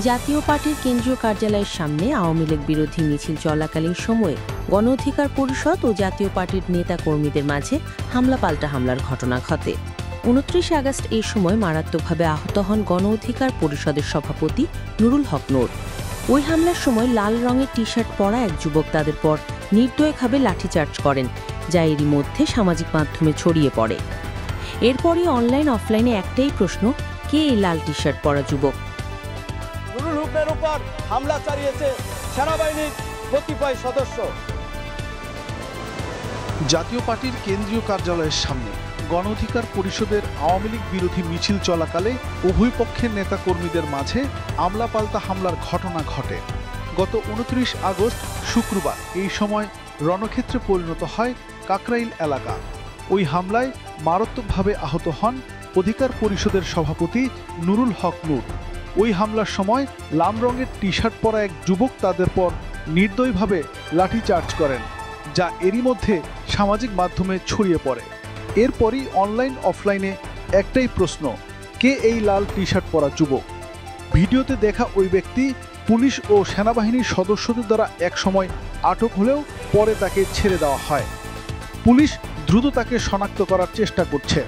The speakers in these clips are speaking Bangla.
জাতীয় পার্টির কেন্দ্রীয় কার্যালয়ের সামনে আওয়ামী লীগ বিরোধী মিছিল চলাকালীন সময়ে গণ অধিকার পরিষদ ও জাতীয় পার্টির নেতা কর্মীদের মাঝে হামলা পাল্টা হামলার ঘটনা ঘটে। ২৯ আগস্ট এই সময় মারাত্মকভাবে আহত হন গণ অধিকার পরিষদের সভাপতি নুরুল হক নূর। ওই হামলার সময় লাল রঙের টি শার্ট পরা এক যুবক তাদের পর নির্দয়ভাবে লাঠিচার্জ করেন, যা এরই মধ্যে সামাজিক মাধ্যমে ছড়িয়ে পড়ে। এরপরই অনলাইন অফলাইনে একটাই প্রশ্ন, কে এই লাল টি শার্ট পরা যুবক? নুরুল হকের উপর হামলা চালিয়েছে সেনাবাহিনীর কতিপয় সদস্য। জাতীয় পার্টির কেন্দ্রীয় কার্যালয়ের সামনে গণ অধিকার পরিষদের আওয়ামী লীগ বিরোধী মিছিল চলাকালে উভয় পক্ষের নেতাকর্মীদের মাঝে আমলা পাল্টা হামলার ঘটনা ঘটে। গত ২৯ আগস্ট শুক্রবার এই সময় রণক্ষেত্রে পরিণত হয় কাকরাইল এলাকা। ওই হামলায় মারাত্মকভাবে আহত হন অধিকার পরিষদের সভাপতি নুরুল হক নূর। ওই হামলার সময় লাল রঙের টি শার্ট পরা এক যুবক তাদের পর নির্দয়ভাবে লাঠিচার্জ করেন, যা এরই মধ্যে সামাজিক মাধ্যমে ছড়িয়ে পড়ে। এরপরই অনলাইন অফলাইনে একটাই প্রশ্ন, কে এই লাল টি শার্ট পরা যুবক? ভিডিওতে দেখা ওই ব্যক্তি পুলিশ ও সেনাবাহিনীর সদস্যদের দ্বারা একসময় আটক হলেও পরে তাকে ছেড়ে দেওয়া হয়। পুলিশ দ্রুত তাকে শনাক্ত করার চেষ্টা করছে।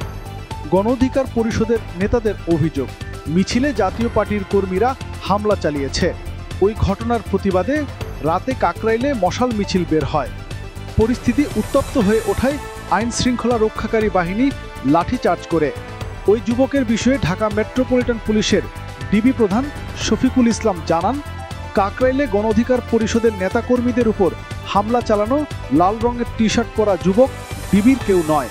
গণ অধিকার পরিষদের নেতাদের অভিযোগ, মিছিলে জাতীয় পার্টির কর্মীরা হামলা চালিয়েছে। ওই ঘটনার প্রতিবাদে রাতে কাকরাইলে মশাল মিছিল বের হয়। পরিস্থিতি উত্তপ্ত হয়ে ওঠায় আইন শৃঙ্খলা রক্ষাকারী বাহিনী লাঠিচার্জ করে। ওই যুবকের বিষয়ে ঢাকা মেট্রোপলিটন পুলিশের ডিবি প্রধান শফিকুল ইসলাম জানান, কাকরাইলে গণ অধিকার পরিষদের নেতাকর্মীদের উপর হামলা চালানো লাল রঙের টি শার্ট পরা যুবক ডিবির কেউ নয়।